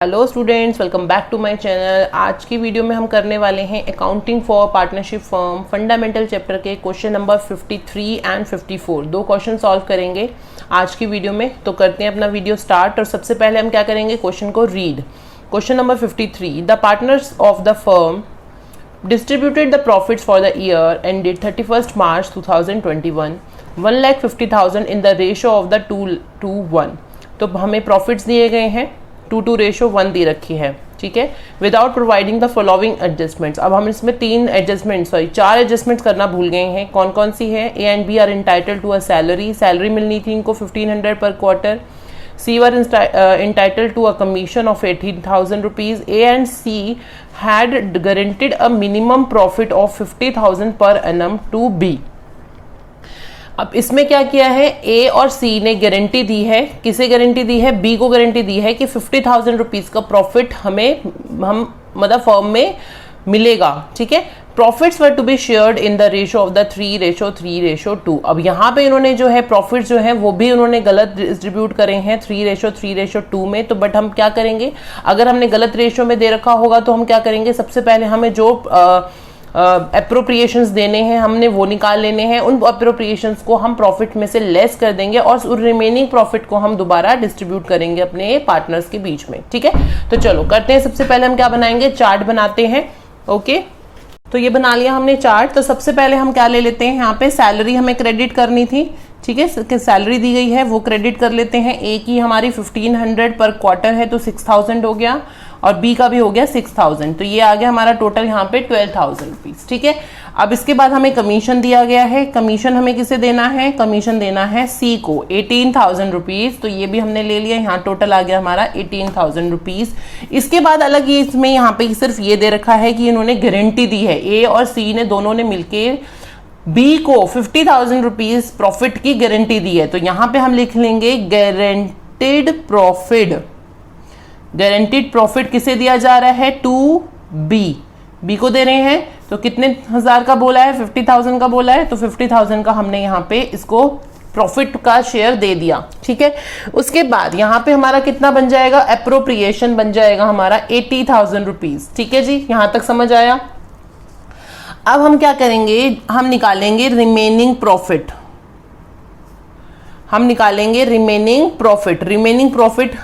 Hello students, welcome back to my channel. आज की video में हम करने वाले हैं accounting for partnership firm fundamental chapter के क्वेश्चन नंबर 53 एंड 54। दो क्वेश्चन सॉल्व करेंगे आज की वीडियो में। तो करते हैं अपना वीडियो स्टार्ट। और सबसे पहले हम क्या करेंगे, क्वेश्चन को read. Question number 53, the partners of the firm distributed the profits for the year ended 31st March 2021 1,50,000 in the ratio of the 2 to 1। तो हमें प्रॉफिट्स दिए गए हैं 2:1 दी रखी है, ठीक है, without providing the following adjustments. अब हम इसमें चार एडजस्टमेंट्स करना भूल गए हैं। कौन कौन सी है? A and B are entitled to a salary मिलनी थी इनको 1500 per quarter. C were entitled to a commission of 18,000 rupees. A and C had guaranteed a minimum profit of 50,000 per annum to B. अब इसमें क्या किया है, A और C ने गारंटी दी है। किसे गारंटी दी है? B को गारंटी दी है कि 50,000 रुपीज का प्रॉफिट हम मतलब फर्म में मिलेगा, ठीक है। Profits were to be shared in the ratio of the 3:3:2। अब यहाँ पे इन्होंने जो है प्रॉफिट्स जो है वो भी उन्होंने गलत डिस्ट्रीब्यूट करे हैं 3:3:2 में। तो बट हम क्या करेंगे, अगर हमने गलत रेशो में दे रखा होगा तो हम क्या करेंगे, सबसे पहले हमें जो अप्रोप्रिएशंस देने हैं हमने वो निकाल लेने हैं। उन अप्रोप्रिएशंस को हम प्रॉफिट में से लेस कर देंगे और उस रिमेनिंग प्रॉफिट को हम दोबारा डिस्ट्रीब्यूट करेंगे अपने पार्टनर्स के बीच में, ठीक है। तो चलो करते हैं। सबसे पहले हम क्या बनाएंगे, चार्ट बनाते हैं। ओके, तो ये बना लिया हमने चार्ट। तो सबसे पहले हम क्या ले लेते हैं, यहाँ पे सैलरी हमें क्रेडिट करनी थी, ठीक है, सैलरी दी गई है वो क्रेडिट कर लेते हैं। ए की हमारी 1500 पर क्वार्टर है तो 6000 हो गया, और बी का भी हो गया 6000। तो ये आ गया हमारा टोटल यहाँ पे 12,000 रुपीज, ठीक है। अब इसके बाद हमें कमीशन दिया गया है। कमीशन हमें किसे देना है? कमीशन देना है सी को 18,000 रुपीज। तो ये भी हमने ले लिया, यहाँ टोटल आ गया हमारा 18,000 रुपीज। इसके बाद अलग ये इसमें यहाँ पे सिर्फ ये दे रखा है कि इन्होंने गारंटी दी है, ए और सी ने दोनों ने मिलके बी को 50,000 रुपीज प्रॉफिट की गारंटी दी है। तो यहाँ पे हम लिख लेंगे गारंटेड प्रॉफिट। गारंटीड प्रॉफिट किसे दिया जा रहा है? टू बी को दे रहे हैं। तो कितने हजार का बोला है? 50,000 का बोला है। तो 50,000 का हमने यहाँ पे इसको प्रॉफिट का शेयर दे दिया, ठीक है। उसके बाद यहाँ पे हमारा कितना बन जाएगा, एप्रोप्रिएशन बन जाएगा हमारा 80,000 रुपीज, ठीक है जी। यहां तक समझ आया? अब हम क्या करेंगे, हम निकालेंगे रिमेनिंग प्रॉफिट। हम निकालेंगे रिमेनिंग प्रॉफिट। रिमेनिंग प्रॉफिट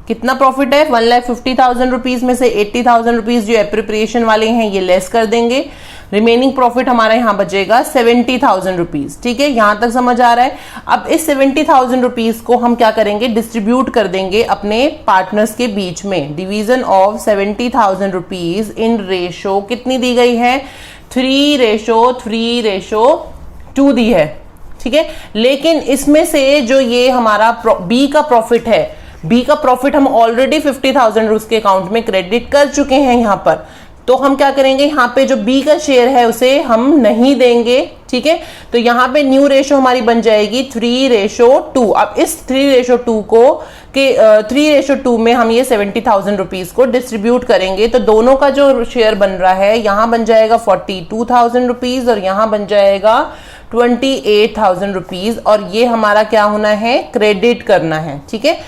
कितना प्रॉफिट है? 1,50,000 रुपीज में से 80,000 रुपीज जो एप्रोप्रिएशन वाले हैं ये लेस कर देंगे। रिमेनिंग प्रॉफिट हमारा यहाँ बचेगा 70,000 रुपीज, ठीक है। यहां तक समझ आ रहा है? अब इस 70,000 रुपीज को हम क्या करेंगे, डिस्ट्रीब्यूट कर देंगे अपने पार्टनर्स के बीच में। Division of 70,000 rupees in ratio कितनी दी गई है? 3:3:2 दी है, ठीक है। लेकिन इसमें से जो ये हमारा बी का प्रॉफिट है, बी का प्रॉफिट हम ऑलरेडी 50,000 उसके अकाउंट में क्रेडिट कर चुके हैं यहाँ पर। तो हम क्या करेंगे, यहाँ पे जो बी का शेयर है उसे हम नहीं देंगे, ठीक है। तो यहाँ पे न्यू रेशो हमारी बन जाएगी 3:2। अब इस 3:2 को के 3:2 में हम ये 70,000 रुपीज को डिस्ट्रीब्यूट करेंगे। तो दोनों का जो शेयर बन रहा है, यहाँ बन जाएगा 42,000 रुपीज और यहाँ बन जाएगा 28,000 रुपीज। और ये हमारा क्या होना है, क्रेडिट करना है, ठीक है।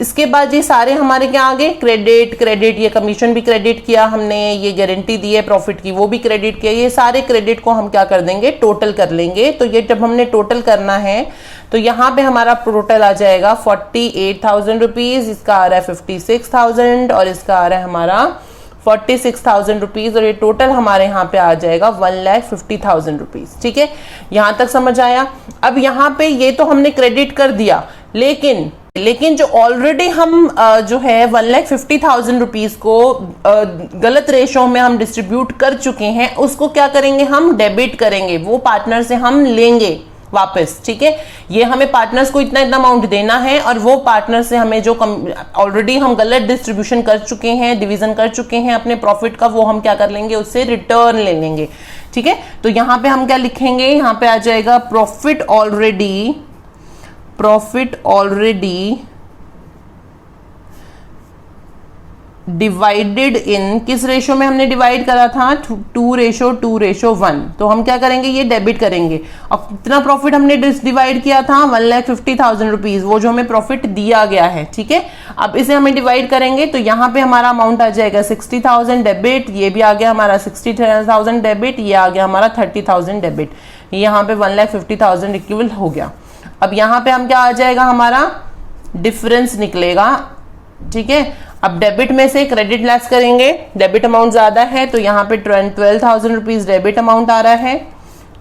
इसके बाद ये सारे हमारे क्या आ गए, क्रेडिट। ये कमीशन भी क्रेडिट किया हमने, ये गारंटी दी है प्रॉफिट की वो भी क्रेडिट किया। ये सारे क्रेडिट को हम क्या कर देंगे, टोटल कर लेंगे। तो ये जब हमने टोटल करना है तो यहाँ पे हमारा टोटल आ जाएगा 48,000 रुपीज, इसका आ रहा है 56,000 और इसका आ रहा है हमारा 46,000 रुपीज। और ये टोटल हमारे यहाँ पे आ जाएगा 1,50,000 रुपीज, ठीक है। यहाँ तक समझ आया? अब यहाँ पे ये तो हमने क्रेडिट कर दिया, लेकिन जो ऑलरेडी हम जो है 1,50,000 रुपीज को गलत रेशो में हम डिस्ट्रीब्यूट कर चुके हैं, उसको क्या करेंगे, हम डेबिट करेंगे। वो पार्टनर से हम लेंगे वापस, ठीक है। ये हमें पार्टनर्स को इतना अमाउंट देना है और वो पार्टनर से हमें जो ऑलरेडी हम गलत डिस्ट्रीब्यूशन कर चुके हैं, डिवीजन कर चुके हैं अपने प्रॉफिट का, वो हम क्या कर लेंगे, उससे रिटर्न ले लेंगे, ठीक है। तो यहाँ पे हम क्या लिखेंगे, यहाँ पे आ जाएगा प्रॉफिट ऑलरेडी डिवाइडेड इन, किस रेशो में हमने डिवाइड करा था, 2:1, तो हम क्या करेंगे, ये डेबिट करेंगे। और कितना प्रॉफिट हमने डिवाइड किया था, 1,50,000 रुपीज, वो जो हमें प्रॉफिट दिया गया है, ठीक है। अब इसे हमें डिवाइड करेंगे तो यहाँ पे हमारा अमाउंट आ जाएगा 60,000 डेबिट, ये भी आ गया हमारा 60,000 डेबिट, ये आ गया हमारा 30,000 डेबिट, यहाँ पे 1,50,000 इक्वल हो गया। अब यहाँ पे हम क्या आ जाएगा, हमारा डिफरेंस निकलेगा, ठीक है। अब डेबिट में से क्रेडिट लेस करेंगे, डेबिट अमाउंट ज्यादा है तो यहाँ पे 12,000 रुपीज डेबिट अमाउंट आ रहा है,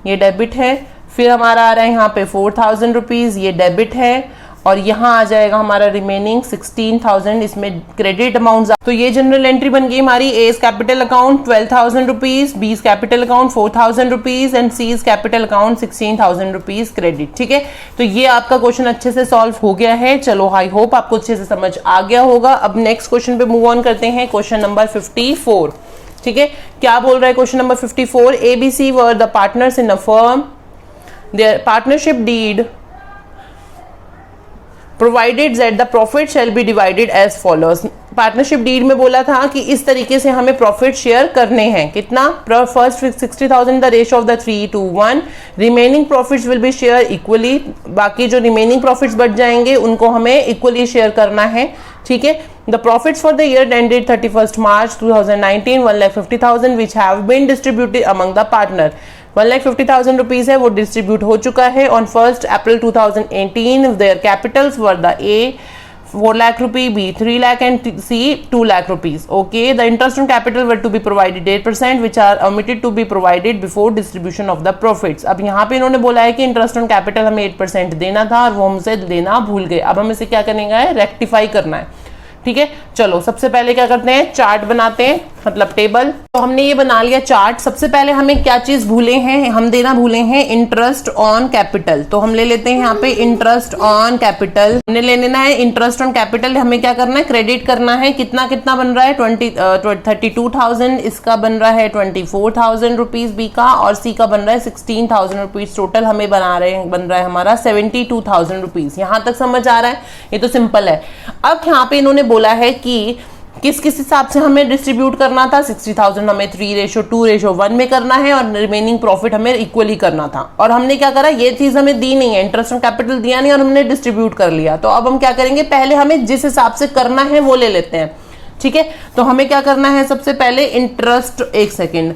ये डेबिट है। फिर हमारा आ रहा है यहाँ पे 4,000 रुपीज, ये डेबिट है। और यहाँ आ जाएगा हमारा रिमेनिंग 16,000, इसमें क्रेडिट अमाउंट। तो ये जनरल एंट्री बन गई हमारी। A is capital account 12,000 rupees, B is capital account 4,000 rupees and C is capital account 16,000 rupees credit, ठीक है। तो ये आपका क्वेश्चन अच्छे से सॉल्व हो गया है। चलो, आई होप आपको अच्छे से समझ आ गया होगा। अब नेक्स्ट क्वेश्चन पे मूव ऑन करते हैं, क्वेश्चन नंबर 54, ठीक है। क्या बोल रहा है question number 54, ABC were the partners in a firm, their partnership deed provided that the profit shall be divided as followers. Partnership deed में बोला था कि इस तरीके से हमें प्रॉफिट शेयर करने हैं, कितना, first 60,000 the ratio of the 3:1, remaining profits will be share equally, बाकी जो रिमेनिंग प्रॉफिट्स बच जाएंगे उनको हमें इक्वली शेयर करना है, ठीक है। The profits for the year ended 31 March 2019 1,50,000 which have been distributed among the partner, 1,50,000 rupees है वो डिस्ट्रीब्यूट हो चुका है। On 1 April 2018 their capitals were the A 4 lakh rupee, B 3 lakh and C 2 lakh rupees, okay. The interest on capital were to be provided 8% which are omitted to be provided before distribution of the profits. अब यहाँ पे इन्होंने बोला है कि interest on capital हमें 8% देना था और वो हमसे देना भूल गए। अब हम इसे क्या करेंगे, रेक्टिफाई करना है, ठीक है। चलो, सबसे पहले क्या करते हैं, चार्ट बनाते हैं, मतलब टेबल। तो हमने ये बना लिया चार्ट। सबसे पहले हमें क्या चीज भूले हैं, हम देना भूले हैं इंटरेस्ट ऑन कैपिटल। तो हम ले लेते हैं यहाँ पे इंटरेस्ट ऑन कैपिटल, हमने ले लेना है इंटरेस्ट ऑन कैपिटल। हमें क्या करना है, क्रेडिट करना है। कितना कितना बन रहा है, 32,000, इसका बन रहा है 24,000 रुपीज बी का, और सी का बन रहा है 16,000 रुपीज। टोटल हमें बन रहा है हमारा 72,000 रुपीज। यहाँ तक समझ आ रहा है, ये तो सिंपल है। अब यहाँ पे इन्होंने बोला है कि किस किस हिसाब से हमें डिस्ट्रीब्यूट करना था, 60,000 हमें 3:2:1 में करना है और रिमेनिंग प्रॉफिट हमें इक्वली करना था। और हमने क्या करा, ये चीज हमें दी नहीं है, इंटरेस्ट ऑन कैपिटल दिया नहीं और हमने डिस्ट्रीब्यूट कर लिया। तो अब हम क्या करेंगे, पहले हमें जिस हिसाब से करना है वो ले लेते हैं, ठीक है। तो हमें क्या करना है, सबसे पहले इंटरेस्ट, एक सेकेंड,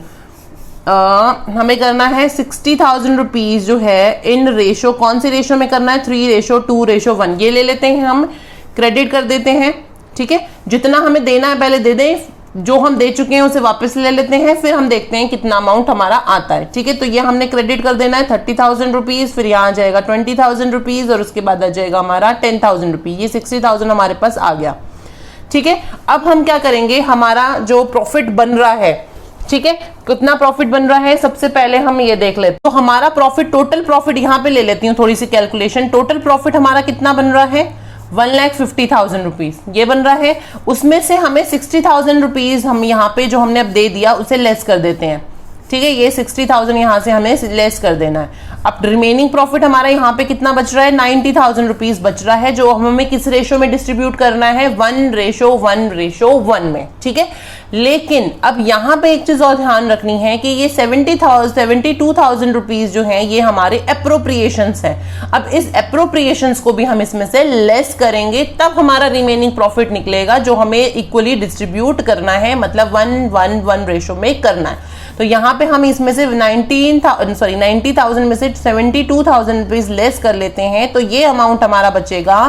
हमें करना है 60,000 रुपीज जो है इन रेशो, कौन सी रेशो में करना है, 3:2:1, ये ले लेते हैं, हम क्रेडिट कर देते हैं, ठीक है। जितना हमें देना है पहले दे दें, जो हम दे चुके हैं उसे वापस ले लेते हैं, फिर हम देखते हैं कितना अमाउंट हमारा आता है, ठीक है। तो ये हमने क्रेडिट कर देना है 30,000 रुपीज, फिर यहाँ आ जाएगा 20,000 रुपीज और उसके बाद आ जाएगा हमारा 10,000 रुपीज। ये 60,000 हमारे पास आ गया, ठीक है। अब हम क्या करेंगे, हमारा जो प्रॉफिट बन रहा है, ठीक है, कितना प्रॉफिट बन रहा है, सबसे पहले हम ये देख लेते हैं। तो हमारा प्रॉफिट, टोटल प्रॉफिट यहाँ पे ले लेती हूँ थोड़ी सी कैलकुलेशन। टोटल प्रॉफिट हमारा कितना बन रहा है, 1,50,000 रुपीज ये बन रहा है। उसमें से हमें 60,000 रुपीज हम यहाँ पे जो हमने अब दे दिया उसे लेस कर देते हैं, ठीक है। ये 60,000 यहाँ से हमें लेस कर देना है। अब रिमेनिंग प्रॉफिट हमारा यहाँ पे कितना बच रहा है, 90,000 रुपीज बच रहा है, जो हमें किस रेशो में डिस्ट्रीब्यूट करना है, 1:1:1 में, ठीक है। लेकिन अब यहाँ पे एक चीज और ध्यान रखनी है कि ये 72,000 रुपीज जो है ये हमारे अप्रोप्रिएशंस है। अब इस अप्रोप्रिएशंस को भी हम इसमें से लेस करेंगे, तब हमारा रिमेनिंग प्रॉफिट निकलेगा जो हमें इक्वली डिस्ट्रीब्यूट करना है, मतलब 1:1:1 रेशो में करना है। तो यहाँ पे हम इसमें से 90,000 में से 72,000 रुपीज लेस कर लेते हैं, तो ये अमाउंट हमारा बचेगा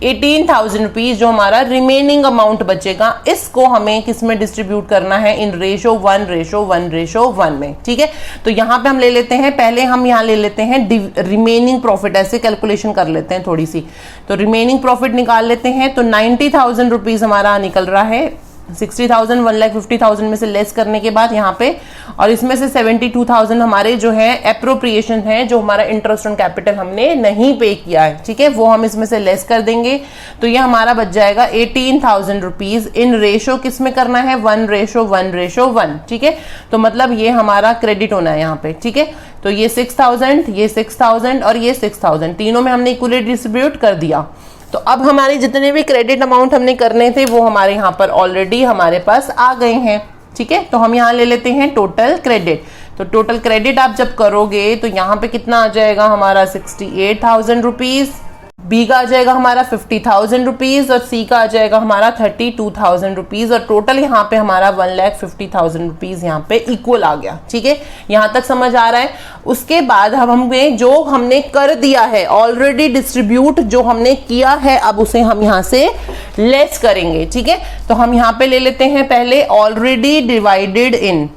18,000 रुपीज, जो हमारा रिमेनिंग अमाउंट बचेगा। इसको हमें किस में डिस्ट्रीब्यूट करना है, इन 1:1:1 में, ठीक है। तो यहाँ पे हम ले लेते हैं, पहले हम यहाँ ले लेते हैं रिमेनिंग प्रॉफिट, ऐसे कैलकुलेशन कर लेते हैं थोड़ी सी। तो रिमेनिंग प्रॉफिट निकाल लेते हैं। तो 90,000 रुपीज हमारा निकल रहा है, 60,000 1,50,000 में से लेस करने के बाद यहाँ पे, और इसमें से 72,000 हमारे जो है एप्रोप्रिएशन है, जो हमारा इंटरेस्ट ऑन कैपिटल हमने नहीं पे किया है, ठीक है, वो हम इसमें से लेस कर देंगे। तो ये हमारा बच जाएगा 18,000 रुपीज। इन रेशो किस में करना है, 1:1:1, ठीक है। तो मतलब ये हमारा क्रेडिट होना है यहाँ पे, ठीक है। तो ये 6,000, ये 6,000 और ये 6,000, तीनों में हमने इक्वली डिस्ट्रीब्यूट कर दिया। तो अब हमारे जितने भी क्रेडिट अमाउंट हमने करने थे वो हमारे यहाँ पर ऑलरेडी हमारे पास आ गए हैं। ठीक है, तो हम यहाँ ले लेते हैं टोटल क्रेडिट। तो टोटल क्रेडिट आप जब करोगे तो यहाँ पे कितना आ जाएगा हमारा 68,000 रुपीज, बी का आ जाएगा हमारा 50,000 रुपीज और सी का आ जाएगा हमारा 32,000 रुपीज, और टोटल यहाँ पे हमारा 1,50,000 रुपीज यहाँ पे इक्वल आ गया। ठीक है, यहाँ तक समझ आ रहा है। उसके बाद हमें जो हमने कर दिया है ऑलरेडी डिस्ट्रीब्यूट जो हमने किया है, अब उसे हम यहाँ से लेस करेंगे। ठीक है, तो हम यहाँ पे ले लेते हैं पहले already divided in,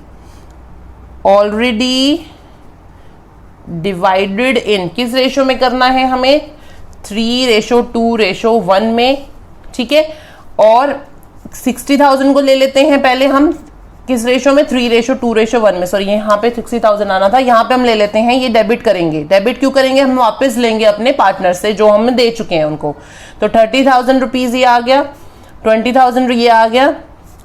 already divided in किस रेशो में करना है हमें, 3:2:1 में। ठीक है, और 60,000 को ले लेते हैं पहले हम किस रेशो में, 3:2:1 में। सॉरी, यहाँ पे 60,000 आना था, यहाँ पे हम ले लेते हैं, ये डेबिट करेंगे। डेबिट क्यों करेंगे, हम वापस लेंगे अपने पार्टनर से जो हम दे चुके हैं उनको। तो 30,000 रुपीज ये आ गया, 20,000 ये आ गया,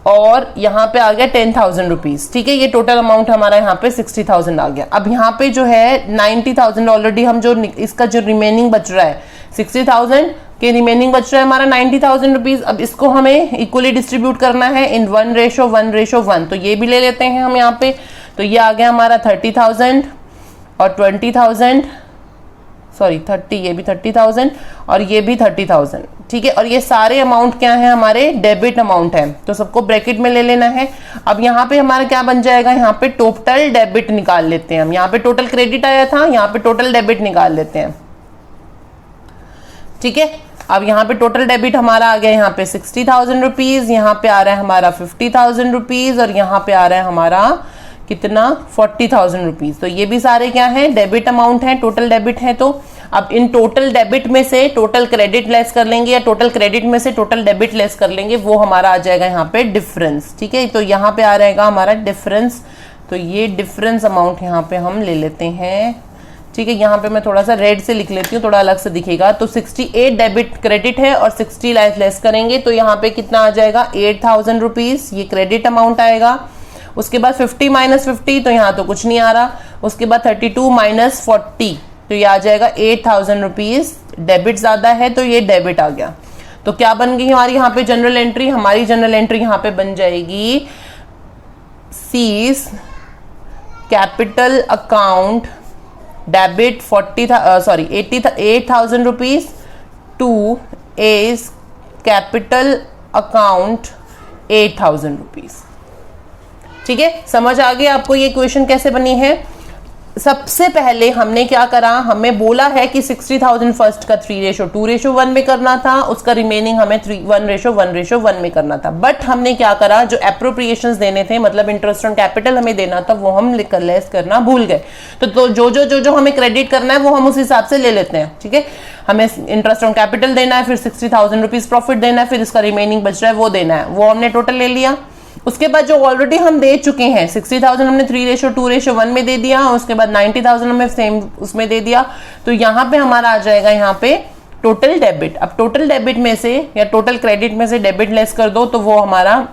और यहाँ पे आ गया 10,000 रुपीज। ठीक है, ये टोटल अमाउंट हमारा यहाँ पे 60,000 आ गया। अब यहाँ पे जो है 90,000 ऑलरेडी हम जो इसका जो रिमेनिंग बच रहा है 60,000 के रिमेनिंग बच रहा है हमारा 90,000 रुपीज। अब इसको हमें इक्वली डिस्ट्रीब्यूट करना है इन 1:1:1, तो ये भी ले लेते हैं हम यहाँ पे। तो ये आ गया हमारा 30,000 और 20,000, सॉरी 30, ये भी 30,000 और ये भी 30,000। ठीक है, और ये सारे अमाउंट क्या है हमारे डेबिट अमाउंट है, तो सबको ब्रैकेट में ले लेना है। अब यहाँ पे हमारा क्या बन जाएगा, यहाँ पे टोटल डेबिट निकाल लेते हैं हम। यहाँ पे टोटल क्रेडिट आया था, यहाँ पे टोटल डेबिट निकाल लेते हैं। ठीक है, अब यहाँ पे टोटल डेबिट हमारा आ गया यहाँ पे 60,000 रुपीज, यहाँ पे आ रहा है हमारा 50,000 रुपीज, और यहाँ पे आ रहा है हमारा कितना 40,000 रुपीज। तो ये भी सारे क्या है डेबिट अमाउंट है, टोटल डेबिट है। तो अब इन टोटल डेबिट में से टोटल क्रेडिट लेस कर लेंगे, या टोटल क्रेडिट में से टोटल डेबिट लेस कर लेंगे, वो हमारा आ जाएगा यहाँ पे डिफरेंस। ठीक है, तो यहाँ पे आ रहेगा हमारा डिफरेंस। तो ये डिफरेंस अमाउंट यहाँ पे हम ले लेते हैं। ठीक है, यहाँ पे मैं थोड़ा सा रेड से लिख लेती हूँ, थोड़ा अलग से दिखेगा। तो 68 डेबिट क्रेडिट है और 60 लेस करेंगे, तो यहाँ पे कितना आ जाएगा 8,000 रुपीज, ये क्रेडिट अमाउंट आएगा। उसके बाद 50 - 50, तो यहाँ तो कुछ नहीं आ रहा। उसके बाद 32 - 40, तो ये आ जाएगा 8,000 रुपीज। डेबिट ज्यादा है तो ये डेबिट आ गया। तो क्या बन गई हमारी यहाँ पे जनरल एंट्री, हमारी जनरल एंट्री यहाँ पे बन जाएगी C's capital account debit 8,000 rupees to A's capital account 8,000 rupees. ठीक है, समझ आ गया आपको ये क्वेश्चन कैसे बनी है। सबसे पहले हमने क्या करा, हमें बोला है कि 60,000 फर्स्ट का 3:2:1 में करना था, उसका रिमेनिंग हमें 1:1:1 में करना था। बट हमने क्या करा, जो एप्रोप्रिएशंस देने थे, मतलब इंटरेस्ट ऑन कैपिटल हमें देना था, वो हम लेस करना भूल गए। तो जो हमें क्रेडिट करना है वो हम उस हिसाब से ले लेते हैं। ठीक है, हमें इंटरेस्ट ऑन कैपिटल देना है, फिर 60,000 रुपीज प्रॉफिट देना है, फिर इसका रिमेनिंग बच रहा है वो देना है, वो हमने टोटल ले लिया। उसके बाद जो ऑलरेडी हम दे चुके हैं 60,000 हमने 3:2:1 में दे दिया, उसके बाद 90,000 हमें सेम उसमें दे दिया। तो यहाँ पे हमारा आ जाएगा यहाँ पे टोटल डेबिट। अब टोटल डेबिट में से या टोटल क्रेडिट में से डेबिट लेस कर दो तो वो हमारा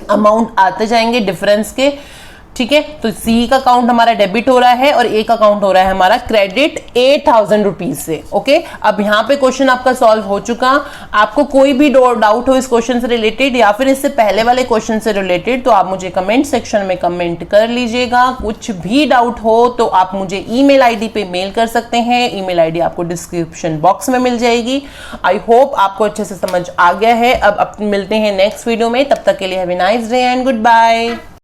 अमाउंट आते जाएंगे डिफरेंस के। ठीक है, तो सी का अकाउंट हमारा डेबिट हो रहा है और ए का अकाउंट हो रहा है हमारा क्रेडिट 8,000 रुपीज से। ओके, अब यहाँ पे क्वेश्चन आपका सॉल्व हो चुका। आपको कोई भी डाउट हो इस क्वेश्चन से रिलेटेड या फिर इससे पहले वाले क्वेश्चन से रिलेटेड तो आप मुझे कमेंट सेक्शन में कमेंट कर लीजिएगा। कुछ भी डाउट हो तो आप मुझे ईमेल आईडी पे मेल कर सकते हैं, ईमेल आईडी आपको डिस्क्रिप्शन बॉक्स में मिल जाएगी। आई होप आपको अच्छे से समझ आ गया है। अब मिलते हैं नेक्स्ट वीडियो में, तब तक के लिए have a nice day and good bye.